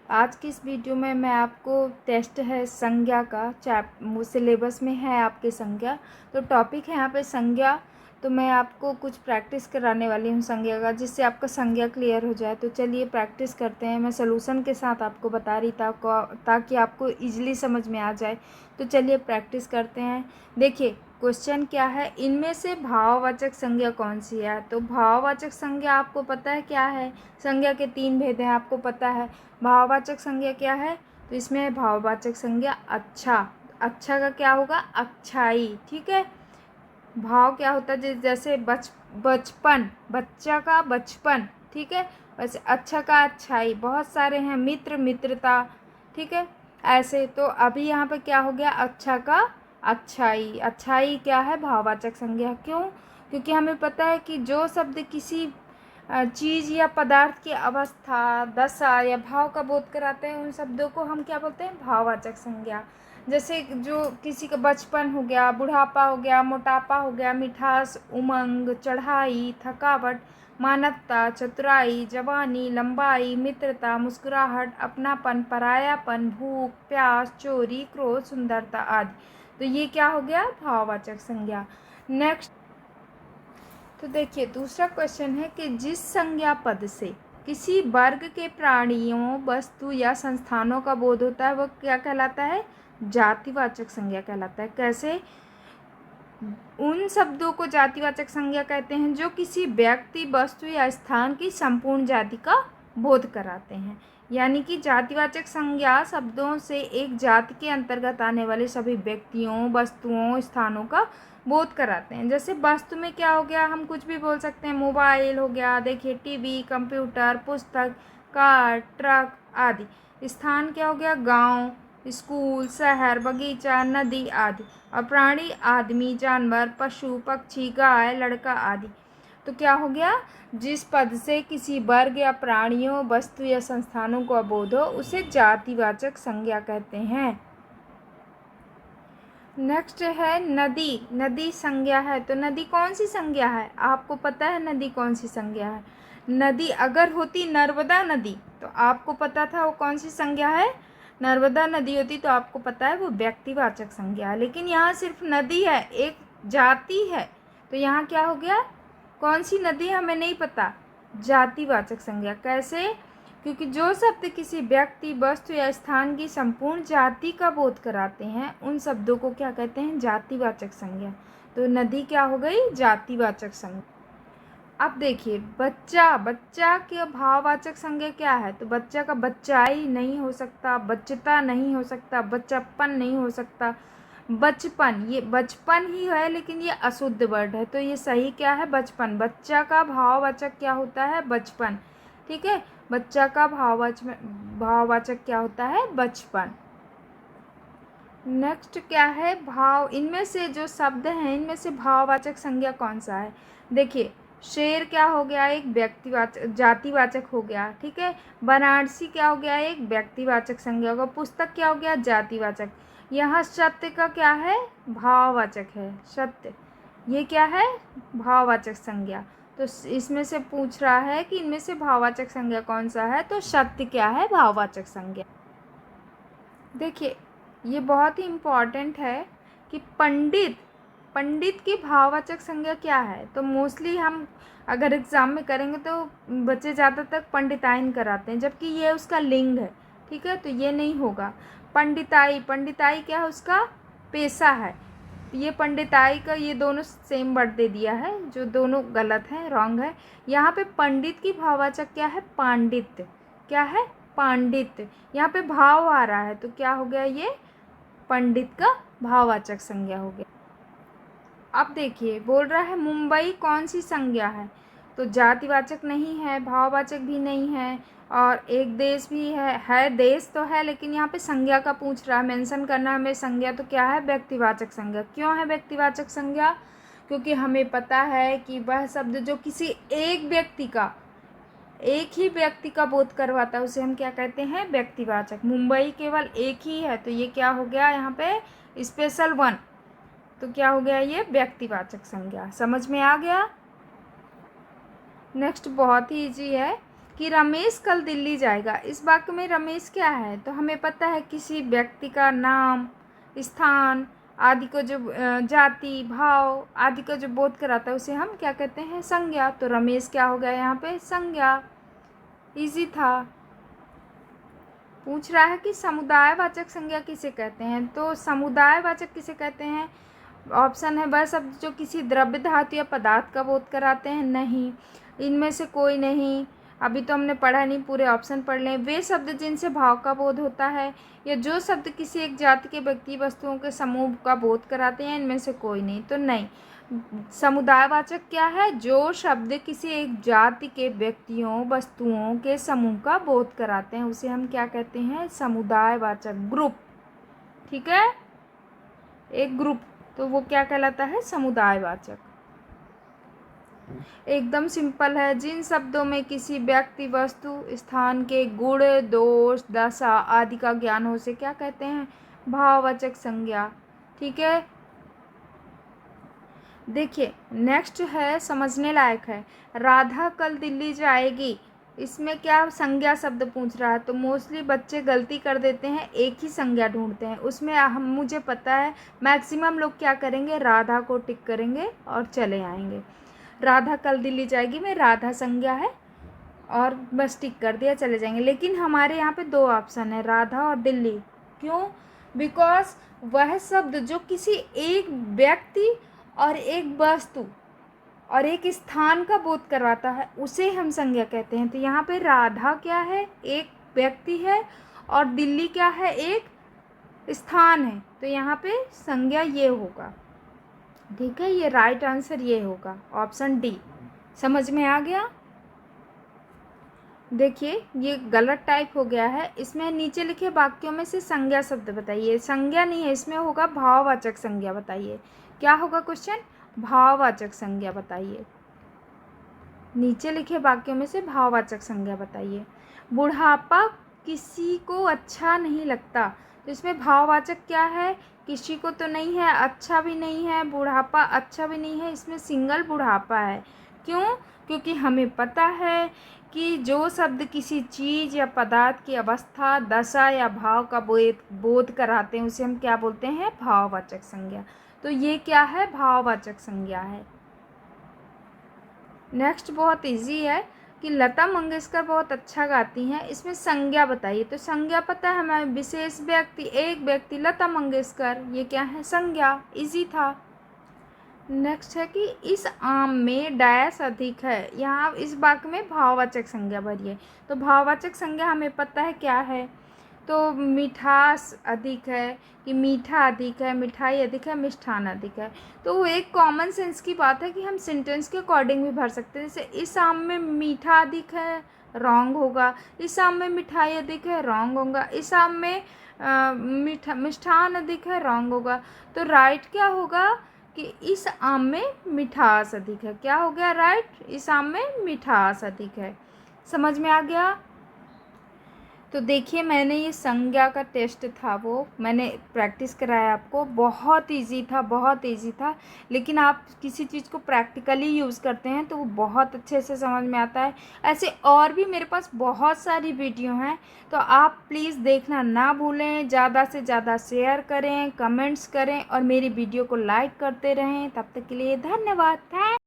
आज की इस वीडियो में मैं आपको टेस्ट है संज्ञा का सिलेबस में है आपके संज्ञा। तो टॉपिक है यहाँ पे संज्ञा। तो मैं आपको कुछ प्रैक्टिस कराने वाली हूँ संज्ञा का, जिससे आपका संज्ञा क्लियर हो जाए। तो चलिए प्रैक्टिस करते हैं। मैं सलूशन के साथ आपको बता रही ताकि आपको इजीली समझ में आ जाए। तो चलिए प्रैक्टिस करते हैं। देखिए क्वेश्चन क्या है, इनमें से भाववाचक संज्ञा कौन सी है। तो भाववाचक संज्ञा आपको पता है क्या है। संज्ञा के 3 भेद हैं, आपको पता है। भाववाचक संज्ञा क्या है, तो इसमें है भाववाचक संज्ञा अच्छा। अच्छा का क्या होगा, अच्छाई। ठीक है। भाव क्या होता है, जैसे बचपन, बच्चा का बचपन। ठीक है। वैसे अच्छा का अच्छाई, बहुत सारे हैं, मित्र मित्रता। ठीक है। ऐसे तो अभी यहाँ पे क्या हो गया, अच्छा का अच्छाई। अच्छाई क्या है, भाववाचक संज्ञा। क्यों, क्योंकि हमें पता है कि जो शब्द किसी चीज़ या पदार्थ की अवस्था, दशा या भाव का बोध कराते हैं, उन शब्दों को हम क्या बोलते हैं, भाववाचक संज्ञा। जैसे जो किसी का बचपन हो गया, बुढ़ापा हो गया, मोटापा हो गया, मिठास, उमंग, चढ़ाई, थकावट, मानवता, चतुराई, जवानी, लंबाई, मित्रता, मुस्कुराहट, अपनापन, परायापन, भूख, प्यास, चोरी, क्रोध, सुंदरता आदि। तो ये क्या हो गया, भाववाचक संज्ञा। नेक्स्ट, तो देखिए दूसरा क्वेश्चन है कि जिस संज्ञा पद से किसी वर्ग के प्राणियों, वस्तु या संस्थानों का बोध होता है, वह क्या कहलाता है, जातिवाचक संज्ञा कहलाता है। कैसे, उन शब्दों को जातिवाचक संज्ञा कहते हैं जो किसी व्यक्ति, वस्तु या स्थान की संपूर्ण जाति का बोध कराते हैं। यानी कि जातिवाचक संज्ञा शब्दों से एक जाति के अंतर्गत आने वाले सभी व्यक्तियों, वस्तुओं, स्थानों का बोध कराते हैं। जैसे वस्तु में क्या हो गया, हम कुछ भी बोल सकते हैं। मोबाइल हो गया, देखिए टीवी, कंप्यूटर, पुस्तक, कार, ट्रक आदि। स्थान क्या हो गया, गांव, स्कूल, शहर, बगीचा, नदी आदि। और प्राणी, आदमी, जानवर, पशु, पक्षी, गाय, लड़का आदि। तो क्या हो गया, जिस पद से किसी वर्ग या प्राणियों, वस्तु या संस्थानों को बोध हो, उसे जातिवाचक संज्ञा कहते हैं। नेक्स्ट है नदी। नदी संज्ञा है। तो नदी कौन सी संज्ञा है, आपको पता है नदी कौन सी संज्ञा है। नदी अगर होती नर्मदा नदी, तो आपको पता था वो कौन सी संज्ञा है, नर्मदा नदी होती तो आपको पता है वो व्यक्तिवाचक संज्ञा है। लेकिन यहाँ सिर्फ नदी है, एक जाति है। तो यहाँ क्या हो गया, कौन सी नदी हमें नहीं पता, जातिवाचक संज्ञा। कैसे, क्योंकि जो शब्द किसी व्यक्ति, वस्तु या स्थान की संपूर्ण जाति का बोध कराते हैं, उन शब्दों को क्या कहते हैं, जातिवाचक संज्ञा। तो नदी क्या हो गई, जातिवाचक संज्ञा। अब देखिए बच्चा, बच्चा के भाववाचक संज्ञा क्या है। तो बच्चा का बच्चाई नहीं हो सकता, बच्चता नहीं हो सकता, बच्चापन नहीं हो सकता। बचपन, ये बचपन ही है लेकिन ये अशुद्ध वर्ड है, तो ये सही क्या है, बचपन। बच्चा का भाववाचक क्या होता है, बचपन। ठीक है। बच्चा का भाववाचक क्या होता है, बचपन। नेक्स्ट क्या है, भाव। इनमें से जो शब्द हैं, इनमें से भाववाचक संज्ञा कौन सा है। देखिए शेर क्या हो गया, एक व्यक्तिवाचक, जातिवाचक हो गया। ठीक है। वाराणसी क्या हो गया, एक व्यक्तिवाचक संज्ञा होगा। पुस्तक क्या हो गया, जातिवाचक। यहाँ सत्य का क्या है, भाववाचक है, सत्य। ये क्या है, भाववाचक संज्ञा। तो इसमें से पूछ रहा है कि इनमें से भाववाचक संज्ञा कौन सा है, तो सत्य क्या है, भाववाचक संज्ञा। देखिए ये बहुत ही इम्पॉर्टेंट है कि पंडित, पंडित की भाववाचक संज्ञा क्या है। तो मोस्टली हम अगर एग्ज़ाम में करेंगे तो बच्चे ज़्यादातर पंडिताइन कराते हैं, जबकि ये उसका लिंग है। ठीक है। तो ये नहीं होगा। पंडिताई, पंडिताई क्या है, उसका पेशा है। ये पंडिताई का, ये दोनों सेम वर्ड दे दिया है, जो दोनों गलत है, रॉन्ग है। यहाँ पे पंडित की भाववाचक क्या है, पांडित्य। क्या है, पांडित्य। यहाँ पे भाव आ रहा है तो क्या हो गया, ये पंडित का भाववाचक संज्ञा हो गया। अब देखिए बोल रहा है मुंबई कौन सी संज्ञा है। तो जातिवाचक नहीं है, भाववाचक भी नहीं है, और एक देश भी है देश तो है, लेकिन यहाँ पे संज्ञा का पूछ रहा है, मेंशन करना है हमें संज्ञा। तो क्या है, व्यक्तिवाचक संज्ञा। क्यों है व्यक्तिवाचक संज्ञा, क्योंकि हमें पता है कि वह शब्द जो किसी एक व्यक्ति का, एक ही व्यक्ति का बोध करवाता है, उसे हम क्या कहते हैं, व्यक्तिवाचक। मुंबई केवल एक ही है, तो ये क्या हो गया, यहाँ पे स्पेशल वन। तो क्या हो गया, ये व्यक्तिवाचक संज्ञा। समझ में आ गया। नेक्स्ट बहुत ही इजी है। कि रमेश कल दिल्ली जाएगा। इस वाक्य में रमेश क्या है, तो हमें पता है किसी व्यक्ति का नाम, स्थान आदि को जो जाति, भाव आदि को जो बोध कराता है उसे हम क्या कहते हैं, संज्ञा। तो रमेश क्या हो गया यहाँ पे, संज्ञा। इजी था। पूछ रहा है कि समुदायवाचक संज्ञा किसे कहते हैं, तो समुदायवाचक किसे कहते हैं, ऑप्शन है वह शब्द जो किसी द्रव्य, धातु या पदार्थ का बोध कराते हैं। नहीं, इनमें से कोई नहीं। अभी तो हमने पढ़ा नहीं, पूरे ऑप्शन पढ़ लें। वे शब्द जिनसे भाव का बोध होता है, या जो शब्द किसी एक जाति के व्यक्ति वस्तुओं के समूह का बोध कराते हैं। इनमें से कोई नहीं। तो नहीं, समुदायवाचक क्या है, जो शब्द किसी एक जाति के व्यक्तियों वस्तुओं के समूह का बोध कराते हैं उसे हम क्या कहते हैं, समुदायवाचक। ग्रुप, ठीक है, एक ग्रुप, तो वो क्या कहलाता है, समुदायवाचक। एकदम सिंपल है। जिन शब्दों में किसी व्यक्ति, वस्तु, स्थान के गुण, दोष, दशा आदि का ज्ञान हो उसे क्या कहते हैं, भाववाचक संज्ञा। ठीक है, देखिए नेक्स्ट है, समझने लायक है। राधा कल दिल्ली जाएगी, इसमें क्या संज्ञा शब्द पूछ रहा है, तो मोस्टली बच्चे गलती कर देते हैं, एक ही संज्ञा ढूंढते हैं। उसमें हम, मुझे पता है मैक्सिमम लोग क्या करेंगे, राधा को टिक करेंगे और चले आएंगे। राधा कल दिल्ली जाएगी में राधा संज्ञा है और बस टिक कर दिया, चले जाएंगे। लेकिन हमारे यहाँ पे दो ऑप्शन है, राधा और दिल्ली। क्यों, बिकॉज वह शब्द जो किसी एक व्यक्ति और एक वस्तु और एक स्थान का बोध करवाता है उसे हम संज्ञा कहते हैं। तो यहाँ पे राधा क्या है, एक व्यक्ति है, और दिल्ली क्या है, एक स्थान है। तो यहाँ पे संज्ञा ये होगा। ठीक है, ये राइट आंसर ये होगा, ऑप्शन डी। समझ में आ गया। देखिए ये गलत टाइप हो गया है। इसमें नीचे लिखे वाक्यों में से संज्ञा शब्द बताइए। संज्ञा नहीं है, इसमें होगा भाववाचक संज्ञा। बताइए क्या होगा क्वेश्चन, भाववाचक संज्ञा बताइए। नीचे लिखे वाक्यों में से भाववाचक संज्ञा बताइए। बुढ़ापा किसी को अच्छा नहीं लगता, तो इसमें भाववाचक क्या है, किसी को तो नहीं है, अच्छा भी नहीं है, बुढ़ापा अच्छा भी नहीं है, इसमें सिंगल बुढ़ापा है। क्यों, क्योंकि हमें पता है कि जो शब्द किसी चीज़ या पदार्थ की अवस्था, दशा या भाव का बोध कराते हैं उसे हम क्या बोलते हैं, भाववाचक संज्ञा। तो ये क्या है, भाववाचक संज्ञा है। नेक्स्ट बहुत इजी है कि लता मंगेशकर बहुत अच्छा गाती हैं, इसमें संज्ञा बताइए। तो संज्ञा पता है हमें, विशेष व्यक्ति, एक व्यक्ति, लता मंगेशकर, ये क्या है, संज्ञा। इजी था। नेक्स्ट है कि इस आम में डैश अधिक है, यहाँ इस वाक्य में भाववाचक संज्ञा भरिए। तो भाववाचक संज्ञा हमें पता है क्या है, तो मिठास अधिक है, कि मीठा अधिक है, मिठाई अधिक है, मिष्ठान अधिक है। तो वो एक कॉमन सेंस की बात है कि हम सेंटेंस के अकॉर्डिंग भी भर सकते हैं। जैसे इस आम में मीठा अधिक है, रॉन्ग होगा। इस आम में मिठाई अधिक है, रॉन्ग होगा। इस आम में मिष्ठान अधिक है, रॉन्ग होगा। तो राइट क्या होगा कि इस आम में मिठास अधिक है। क्या हो गया राइट, इस आम में मिठास अधिक है। समझ में आ गया। तो देखिए मैंने ये संज्ञा का टेस्ट था वो मैंने प्रैक्टिस कराया आपको, बहुत इजी था, बहुत इजी था। लेकिन आप किसी चीज़ को प्रैक्टिकली यूज़ करते हैं तो वो बहुत अच्छे से समझ में आता है। ऐसे और भी मेरे पास बहुत सारी वीडियो हैं, तो आप प्लीज़ देखना ना भूलें। ज़्यादा से ज़्यादा शेयर करें, कमेंट्स करें और मेरी वीडियो को लाइक करते रहें। तब तक के लिए धन्यवाद। थैंक